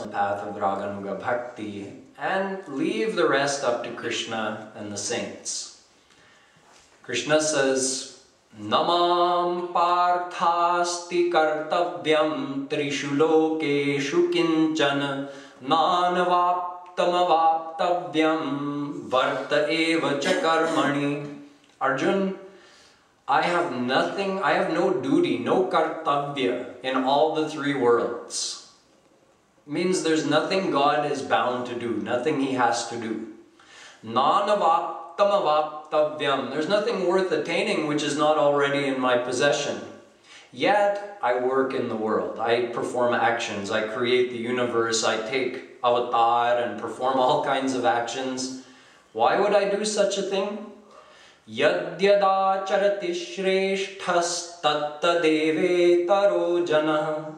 the path of Raganuga Bhakti and leave the rest up to Krishna and the saints. Krishna says, Namam parthasti kartavyam trishu lokeshu kinchana nanavaptamavaptavyam varta eva cha karmani. Arjun, I have nothing, I have no duty, no kartavya in all the three worlds. Means there's nothing God is bound to do, nothing He has to do. Nanavaptamavaptavyam, there's nothing worth attaining which is not already in my possession. Yet I work in the world, I perform actions, I create the universe, I take avatar and perform all kinds of actions. Why would I do such a thing? Yadyadacharati shreshthas tatta devetaro janah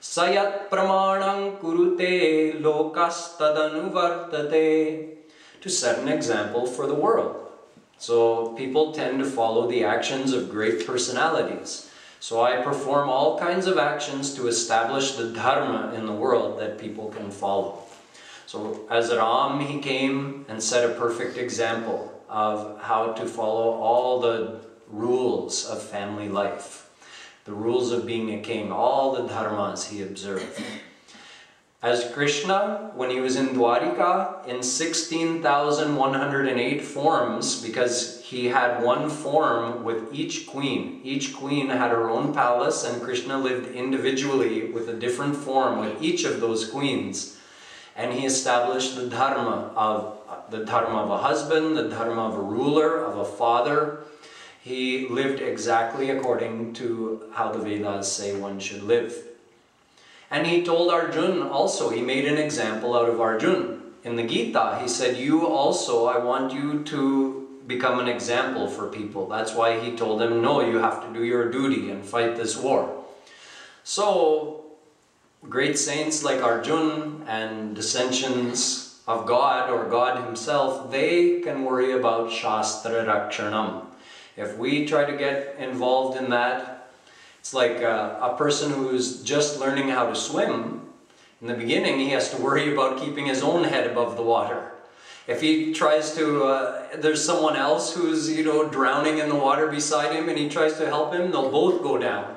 sayat pramanam kurute lokastadanu vartate. To set an example for the world. So people tend to follow the actions of great personalities. So I perform all kinds of actions to establish the dharma in the world that people can follow. So as Ram, he came and set a perfect example of how to follow all the rules of family life. The rules of being a king, all the dharmas he observed. As Krishna, when he was in Dwarika, in 16,108 forms, because he had one form with each queen. Each queen had her own palace, and Krishna lived individually with a different form with each of those queens. And he established the dharma of a husband, the dharma of a ruler, of a father. He lived exactly according to how the Vedas say one should live. And he told Arjun also, he made an example out of Arjun. In the Gita, he said, you also, I want you to become an example for people. That's why he told him, no, you have to do your duty and fight this war. So, great saints like Arjun and dissensions of God or God himself, they can worry about Shastra Rakshanam. If we try to get involved in that, it's like a person who's just learning how to swim. In the beginning, he has to worry about keeping his own head above the water. If he tries to, there's someone else who's, drowning in the water beside him and he tries to help him, they'll both go down.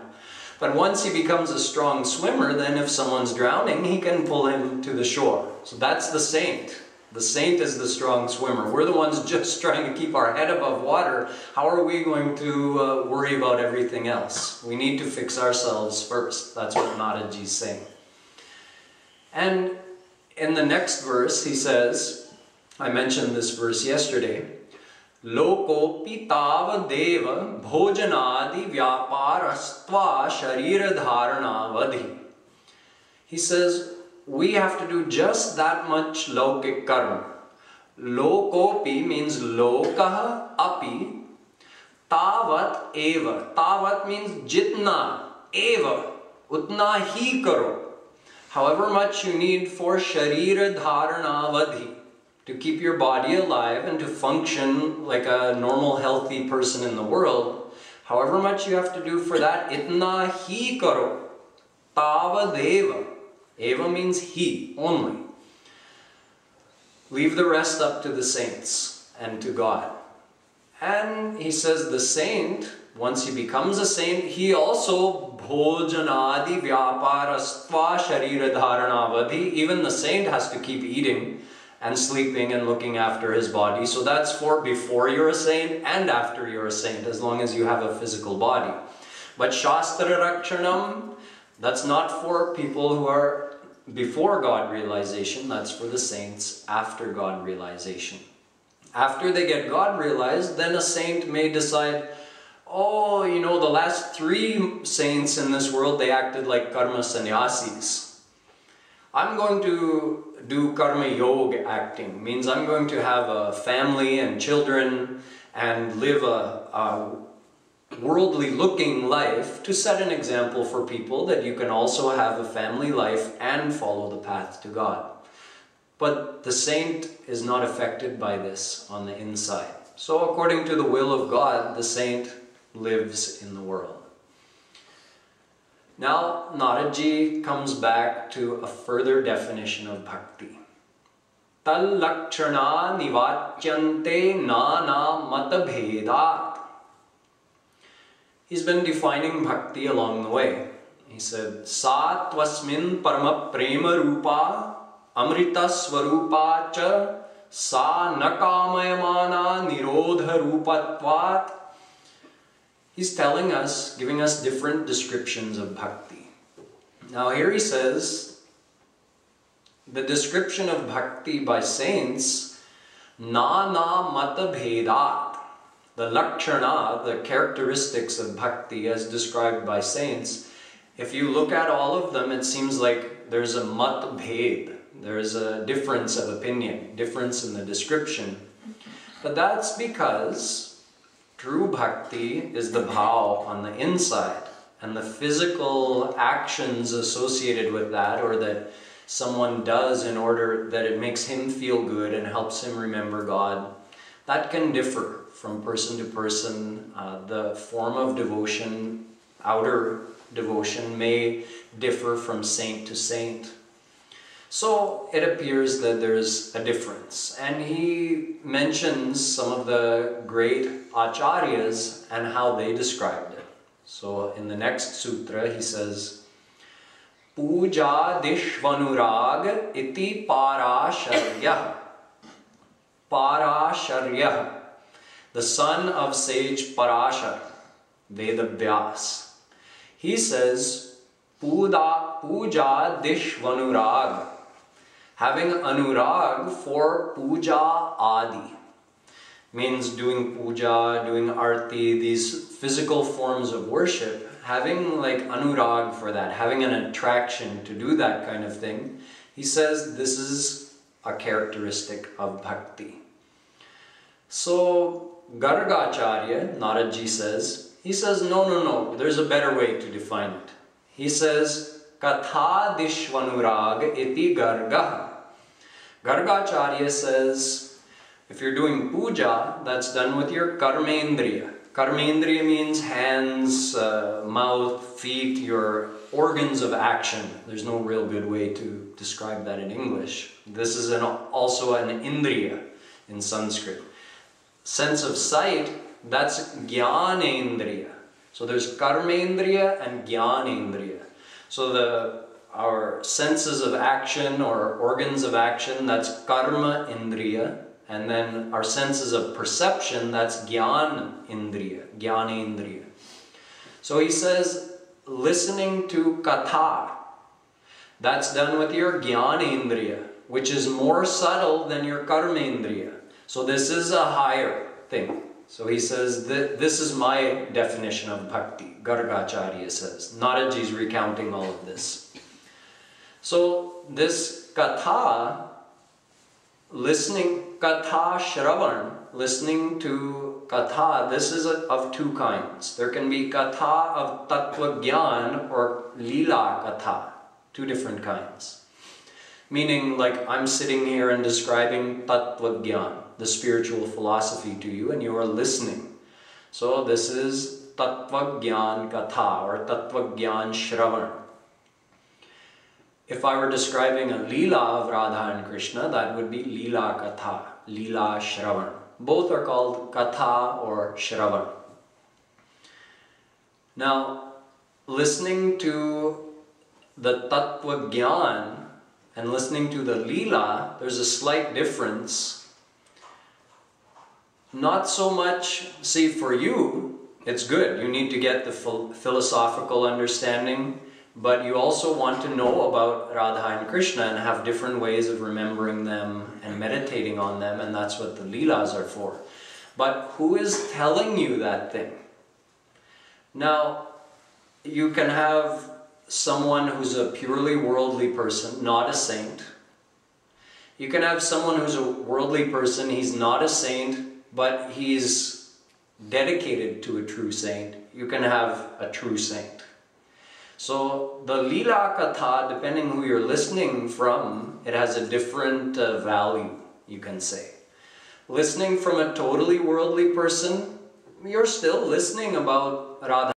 But once he becomes a strong swimmer, then if someone's drowning, he can pull him to the shore. So that's the saint. The saint is the strong swimmer. We're the ones just trying to keep our head above water. How are we going to worry about everything else? We need to fix ourselves first. That's what Naradji is saying. And in the next verse, he says, I mentioned this verse yesterday, Loko pitava deva bhojanadi vyaparastva sharira dharana vadhi. He says, we have to do just that much laukik karma. Lokopi means lokaha api, tavat eva. Tavat means jitna, eva, utna hi karo. However much you need for sharira dharana vadhi, to keep your body alive and to function like a normal healthy person in the world, however much you have to do for that, itna hi karo, tavad eva. Eva means he, only. Leave the rest up to the saints and to God. And he says the saint, once he becomes a saint, he also bhojanadi vyaparastva sharira dharanavadhi. Even the saint has to keep eating and sleeping and looking after his body. So that's for before you're a saint and after you're a saint, as long as you have a physical body. But Shastra Rakshanam, that's not for people who are before God realization, that's for the saints after God realization. After they get God realized, then a saint may decide, oh, the last 3 saints in this world, they acted like karma sannyasis. I'm going to do karma yoga acting, means I'm going to have a family and children and live a worldly looking life to set an example for people that you can also have a family life and follow the path to God. But the saint is not affected by this on the inside. So according to the will of God, the saint lives in the world. Now, Naradji comes back to a further definition of bhakti. Tal lakshana nivatyante nana matabhedat. He's been defining bhakti along the way. He said, Sa tvasmin parama prema rupa amrita swarupa cha sa nakamayamana nirodha rupatvat. He's telling us, giving us different descriptions of bhakti. Now here he says, the description of bhakti by saints, nana mata bhedat. The lakshana, the characteristics of bhakti as described by saints, if you look at all of them, it seems like there's a mat bhed. There's a difference of opinion, difference in the description. But that's because true bhakti is the bhav on the inside, and the physical actions associated with that, or that someone does in order that it makes him feel good and helps him remember God, that can differ from person to person. The form of devotion, outer devotion, may differ from saint to saint. So it appears that there's a difference. And he mentions some of the great acharyas and how they described it. So in the next sutra he says, Puja dishvanurag iti parasharya. Parasharya, the son of sage Parashar, Vedavyas. He says, Puja dishvanurag. Having anurag for puja adi means doing puja, doing arti, these physical forms of worship, having like anurag for that, having an attraction to do that kind of thing. He says this is a characteristic of bhakti. So Gargacharya, Naradji says, he says no, there's a better way to define it. He says Katha dishvanurag iti gargaha. Gargacharya says, if you're doing puja, that's done with your karmendriya. Karmendriya means hands, mouth, feet, your organs of action. There's no real good way to describe that in English. This is also an indriya in Sanskrit. Sense of sight, that's jnanendriya. So there's karmendriya and jnanendriya. So our senses of action or organs of action, that's karma indriya. And then our senses of perception, that's jnana indriya. So he says, listening to katha, that's done with your jnanendriya, which is more subtle than your karmendriya. So this is a higher thing. So he says, this is my definition of bhakti, Gargacharya says. Naradji is recounting all of this. So this katha, listening, katha shravan, listening to katha, this is of two kinds. There can be katha of tattva gyan or lila katha, two different kinds. Meaning, like, I'm sitting here and describing tattva gyan, the spiritual philosophy to you, and you are listening. So this is tattva gyan katha or tattva gyan shravan. If I were describing a lila of Radha and Krishna, that would be lila katha, lila shravan. Both are called katha or shravan. Now, listening to the tattva gyan and listening to the lila, there's a slight difference. Not so much, see, for you, it's good. You need to get the philosophical understanding, but you also want to know about Radha and Krishna and have different ways of remembering them and meditating on them, and that's what the leelas are for. But who is telling you that thing? Now, you can have someone who's a purely worldly person, not a saint. You can have someone who's a worldly person, he's not a saint, but he's dedicated to a true saint. You can have a true saint. So the lila katha, depending who you're listening from, it has a different value, you can say. Listening from a totally worldly person, you're still listening about Radha